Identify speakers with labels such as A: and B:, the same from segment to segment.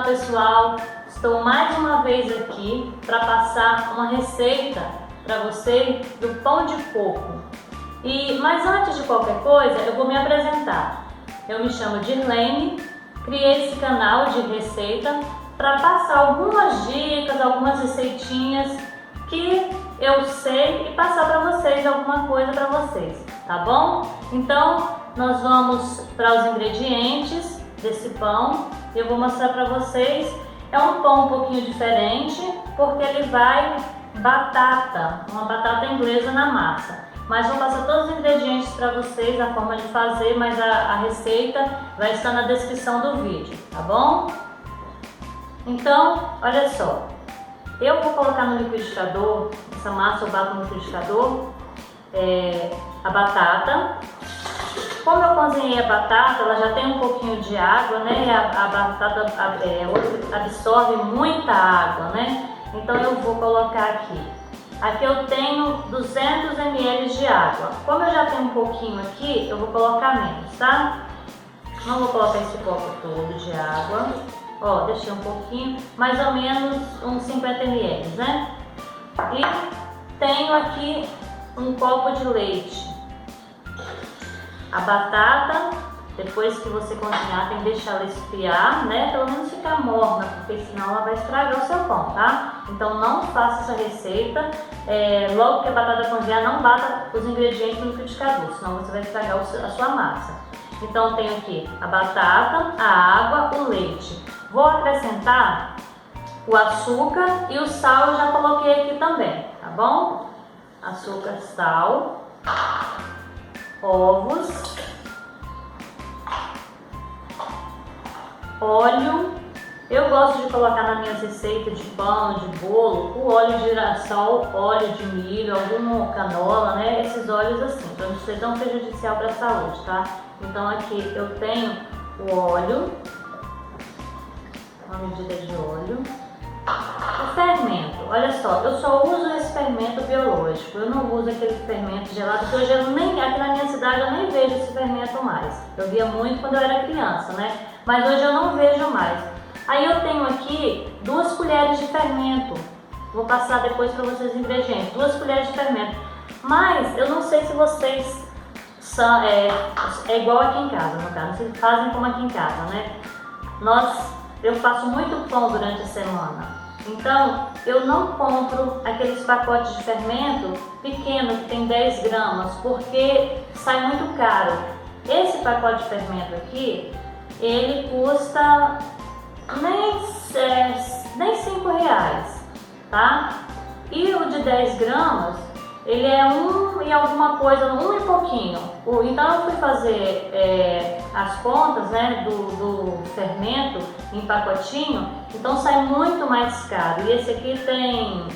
A: pessoal, estou mais uma vez aqui para passar uma receita para você do pão de coco. Mas antes de qualquer coisa, eu vou me apresentar. Eu me chamo Dirlene, criei esse canal de receita para passar algumas dicas, algumas receitinhas que eu sei e passar para vocês alguma coisa para vocês, tá bom? Então, nós vamos para os ingredientes desse pão. Eu vou mostrar para vocês. É um pão um pouquinho diferente, porque ele vai uma batata inglesa na massa. Mas vou passar todos os ingredientes para vocês, a forma de fazer, mas a receita vai estar na descrição do vídeo, tá bom? Então, olha só. Eu vou colocar no liquidificador, essa massa eu bato no liquidificador, a batata. Como eu cozinhei a batata, ela já tem um pouquinho de água, né? A batata absorve muita água, né? Então eu vou colocar aqui. Aqui eu tenho 200 ml de água. Como eu já tenho um pouquinho aqui, eu vou colocar menos, tá? Não vou colocar esse copo todo de água. Ó, deixei um pouquinho, mais ou menos uns 50 ml, né? E tenho aqui um copo de leite. A batata, depois que você cozinhar, tem que deixar ela esfriar, né? Pelo menos ficar morna, porque senão ela vai estragar o seu pão, tá? Então não faça essa receita, logo que a batata cozinhar, não bata os ingredientes no liquidificador, senão você vai estragar a sua massa. Então tenho aqui a batata, a água, o leite. Vou acrescentar o açúcar e o sal eu já coloquei aqui também, tá bom? Açúcar, sal, ovos, óleo. Eu gosto de colocar nas minhas receitas de pão, de bolo, o óleo de girassol, óleo de milho, alguma canola, né? Esses óleos assim, para não ser tão prejudicial para a saúde, tá? Então aqui eu tenho o óleo, uma medida de óleo. O fermento, olha só, eu só uso esse fermento biológico, eu não uso aquele fermento gelado, porque hoje aqui na minha cidade eu nem vejo esse fermento mais. Eu via muito quando eu era criança, né? Mas hoje eu não vejo mais. Aí eu tenho aqui 2 colheres de fermento, vou passar depois para vocês os ingredientes, 2 colheres de fermento. Mas eu não sei se vocês são, é igual aqui em casa, no caso, vocês fazem como aqui em casa, né? Eu faço muito pão durante a semana, então eu não compro aqueles pacotes de fermento pequeno que tem 10 gramas, porque sai muito caro. Esse pacote de fermento aqui, ele custa nem 5 reais, tá? E o de 10 gramas, ele é 1 e alguma coisa, 1 e pouquinho. Então eu fui fazer as contas, né, do fermento em pacotinho, então sai muito mais caro. E esse aqui tem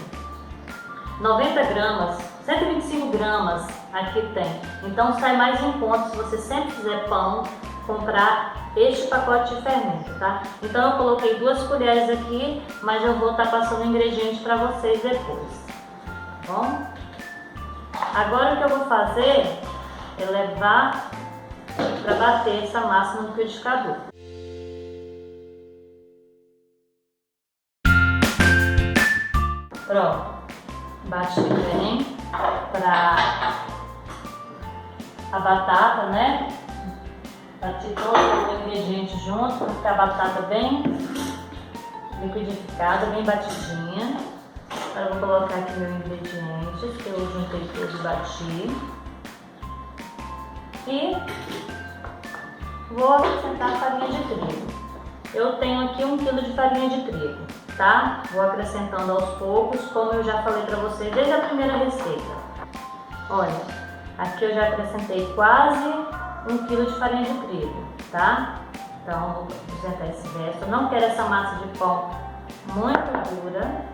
A: 90 gramas, 125 gramas aqui tem. Então sai mais em conta se você sempre fizer pão, comprar este pacote de fermento, tá? Então eu coloquei 2 colheres aqui, mas eu vou estar passando ingredientes para vocês depois, tá bom? Agora o que eu vou fazer é levar para bater essa massa no liquidificador. Pronto, bate bem para a batata, né? Bati todo o ingrediente junto para ficar a batata bem liquidificada, bem batidinha. Agora eu vou colocar aqui meus ingredientes, que eu juntei tudo e bati. E vou acrescentar a farinha de trigo. Eu tenho aqui 1 kg de farinha de trigo, tá? Vou acrescentando aos poucos, como eu já falei para vocês desde a primeira receita. Olha, aqui eu já acrescentei quase 1 kg de farinha de trigo, tá? Então vou acrescentar esse resto. Eu não quero essa massa de pão muito dura.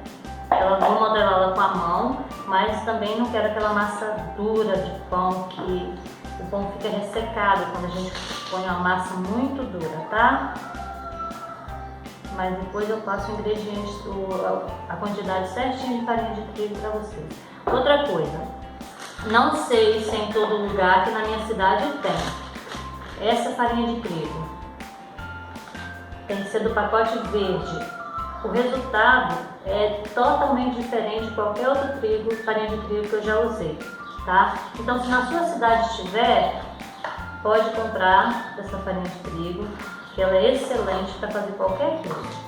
A: Vou modelá-la com a mão, mas também não quero aquela massa dura de pão que o pão fica ressecado quando a gente põe uma massa muito dura, tá? Mas depois eu passo o ingrediente, a quantidade certinha de farinha de trigo para vocês. Outra coisa, não sei se em todo lugar, aqui na minha cidade tem essa farinha de trigo. tem que ser do pacote verde. O resultado é totalmente diferente de qualquer outro trigo, farinha de trigo que eu já usei, tá? Então, se na sua cidade tiver, pode comprar essa farinha de trigo, que ela é excelente para fazer qualquer coisa.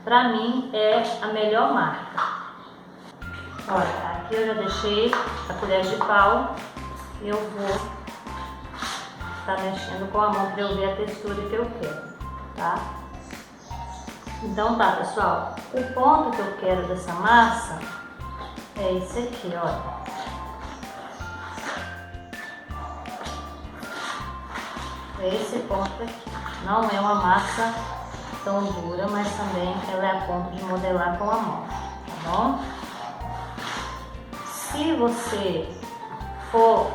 A: Para mim é a melhor marca. Olha, aqui eu já deixei a colher de pau e eu vou estar mexendo com a mão para eu ver a textura que eu quero, tá? Então tá, pessoal, o ponto que eu quero dessa massa é esse aqui, olha. É esse ponto aqui. Não é uma massa tão dura, mas também ela é a ponto de modelar com a mão, tá bom? Se você for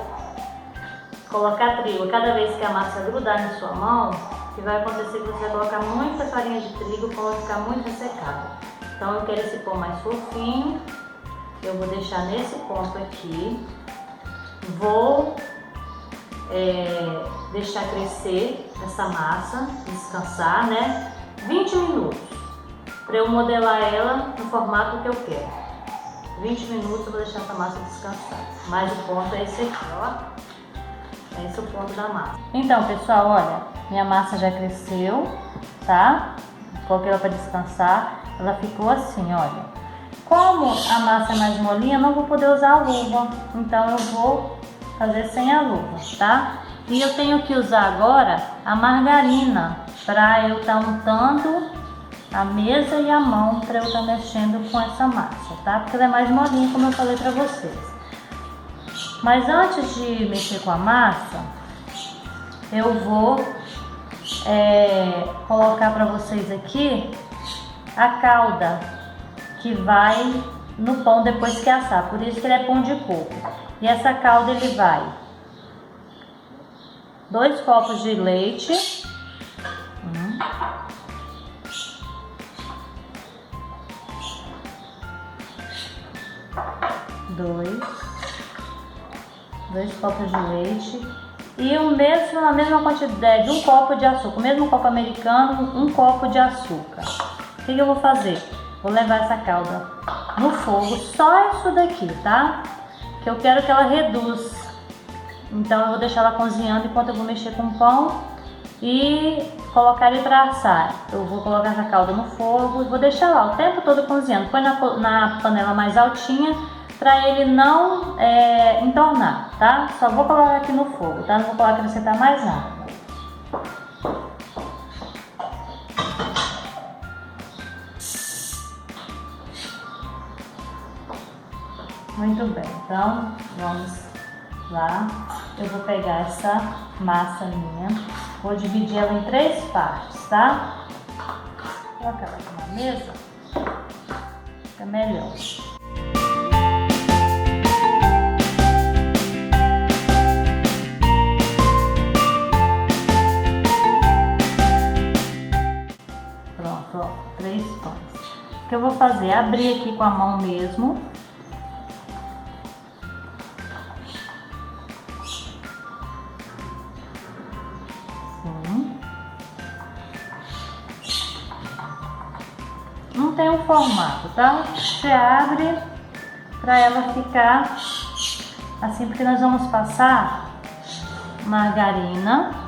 A: colocar trigo cada vez que a massa grudar na sua mão, o que vai acontecer é que você vai colocar muita farinha de trigo, como vai ficar muito ressecada. Então eu quero esse pão mais fofinho, eu vou deixar nesse ponto aqui, vou deixar crescer essa massa, descansar, né? 20 minutos, para eu modelar ela no formato que eu quero. 20 minutos eu vou deixar essa massa descansar. Mas o ponto é esse aqui, ó. Esse é o ponto da massa. Então, pessoal, olha, minha massa já cresceu, tá? Coloquei ela para descansar. Ela ficou assim, olha. Como a massa é mais molinha, eu não vou poder usar a luva. Então eu vou fazer sem a luva, tá? E eu tenho que usar agora a margarina para eu estar untando a mesa e a mão para eu estar mexendo com essa massa, tá? Porque ela é mais molinha, como eu falei para vocês. Mas antes de mexer com a massa, eu vou colocar para vocês aqui a calda que vai no pão depois que assar. Por isso que ele é pão de coco. E essa calda ele vai 2 copos de leite. 2 copos de leite e a mesma quantidade de 1 copo de açúcar, o mesmo copo americano, 1 copo de açúcar. O que eu vou fazer? Vou levar essa calda no fogo, só isso daqui, tá? Que eu quero que ela reduza. Então eu vou deixar ela cozinhando enquanto eu vou mexer com o pão e colocar ele para assar. Eu vou colocar essa calda no fogo e vou deixar lá o tempo todo cozinhando. Põe na panela mais altinha para ele não entornar, tá? Só vou colocar aqui no fogo, tá? Não vou acrescentar mais nada. Muito bem, então vamos lá. Eu vou pegar essa massa minha, vou dividir ela em 3 partes, tá? Vou colocar ela aqui na mesa, fica melhor. Pronto, ó, 3 pães. O que eu vou fazer? Abrir aqui com a mão mesmo. Não tem um formato, tá? Você abre para ela ficar assim, porque nós vamos passar margarina.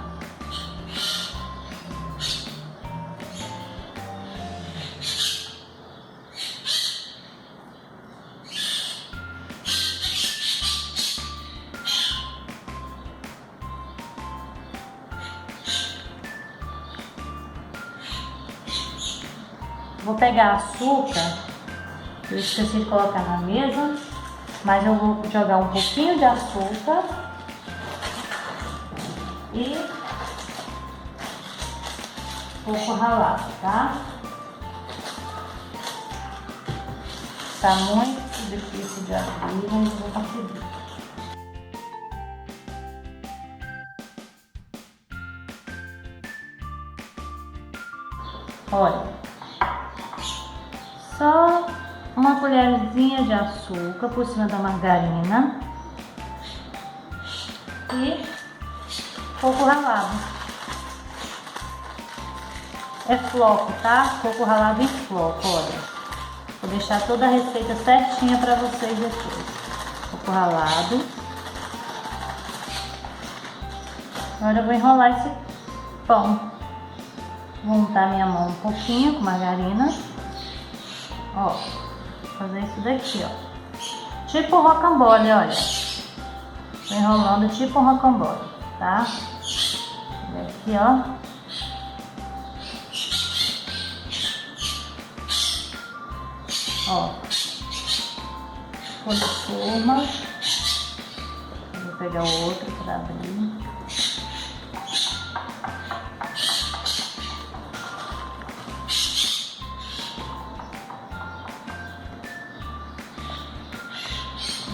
A: Vou pegar açúcar, eu esqueci de colocar na mesa, mas eu vou jogar um pouquinho de açúcar e coco ralado, tá? Tá muito difícil de abrir, mas eu vou conseguir. Olha. Só uma colherzinha de açúcar por cima da margarina e coco ralado. é floco, tá? Coco ralado em floco, olha. Vou deixar toda a receita certinha pra vocês depois. Coco ralado. Agora eu vou enrolar esse pão. Vou untar minha mão um pouquinho com margarina. Ó, fazer isso daqui, ó. Tipo um rocambole, olha. Tô enrolando tipo um rocambole, tá? Aqui, ó. Ó. Folha de forma. Vou pegar o outro para abrir.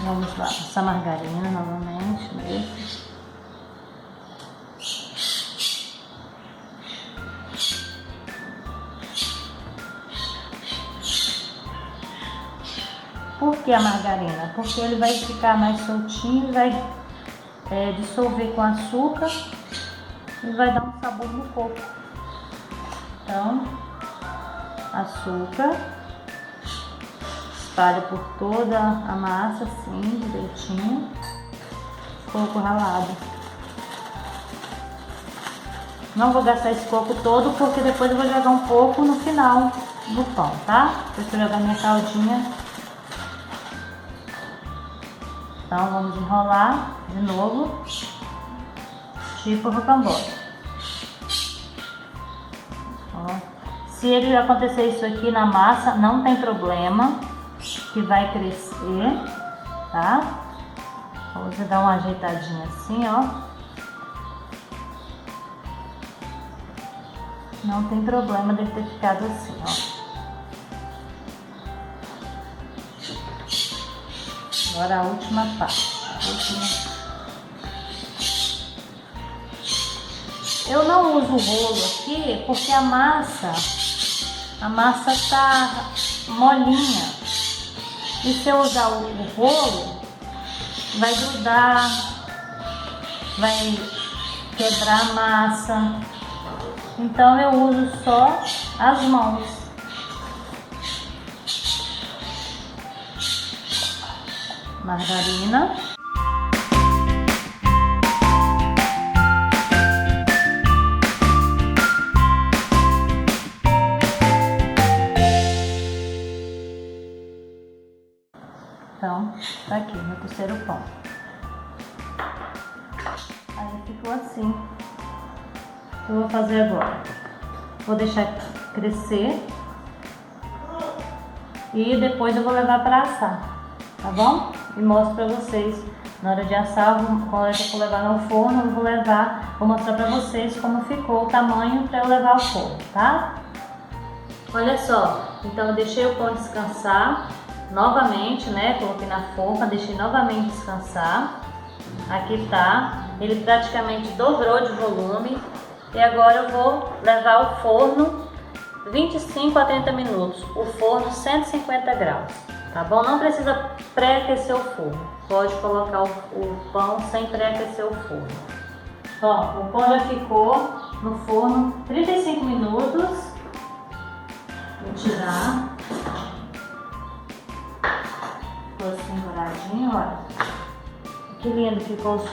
A: Vamos lá, passar margarina novamente nesse. Por que a margarina? Porque ele vai ficar mais soltinho, vai dissolver com açúcar e vai dar um sabor no coco. Então, açúcar, espalha por toda a massa assim, direitinho. Coco ralado. Não vou gastar esse coco todo porque depois eu vou jogar um pouco no final do pão, tá? Depois que eu jogar minha caldinha. Então vamos enrolar de novo, tipo rocambole. Se ele acontecer isso aqui na massa, não tem problema, que vai crescer, tá? Vamos dar uma ajeitadinha assim, ó. Não tem problema de ter ficado assim, ó. Agora a última parte. Eu não uso o rolo aqui porque a massa tá molinha. E se eu usar o rolo, vai grudar, vai quebrar a massa. Então eu uso só as mãos. Margarina. Então, tá aqui meu terceiro pão. Aí ficou assim. O que eu vou fazer agora? Vou deixar crescer e depois eu vou levar para assar, tá bom? E mostro pra vocês. Na hora de assar, quando eu for levar no forno, vou mostrar pra vocês como ficou o tamanho para eu levar ao forno, tá? Olha só, então eu deixei o pão descansar novamente, né? Coloquei na forma, deixei novamente descansar. Aqui tá, ele praticamente dobrou de volume. E agora eu vou levar ao forno 25 a 30 minutos, o forno 150 graus, tá bom? Não precisa pré-aquecer o forno, pode colocar o pão sem pré-aquecer o forno. Ó, o pão já ficou no forno 35 minutos, vou tirar, ficou assim douradinho, olha, que lindo ficou os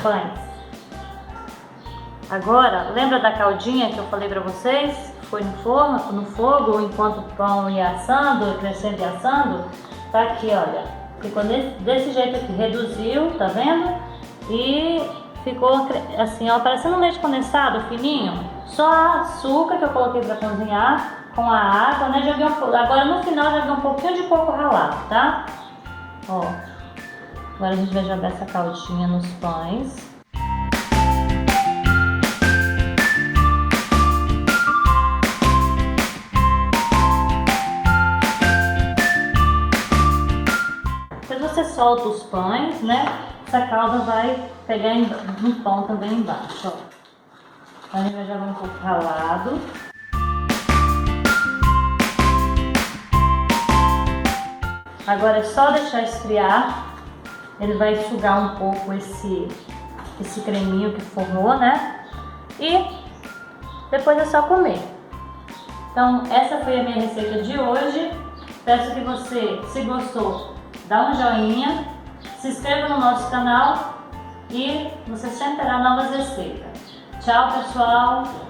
A: pães. Agora, lembra da caldinha que eu falei pra vocês? Foi no fogo, enquanto o pão ia assando, crescendo e assando. Tá aqui, olha. Ficou desse jeito aqui, reduziu, tá vendo? E ficou assim, ó, parecendo um leite condensado, fininho. Só açúcar que eu coloquei pra cozinhar com a água, né? Joguei agora no final joguei um pouquinho de coco ralado, tá? Ó. Agora a gente vai jogar essa caldinha nos pães. Você solta os pães, né? Essa calda vai pegar no pão também embaixo, ó. Então a gente vai jogar um pouco ralado. Agora é só deixar esfriar. Ele vai sugar um pouco esse creminho que formou, né? E depois é só comer. Então essa foi a minha receita de hoje. Peço que você, se gostou, dá um joinha, se inscreva no nosso canal e você sempre terá novas receitas. Tchau, pessoal!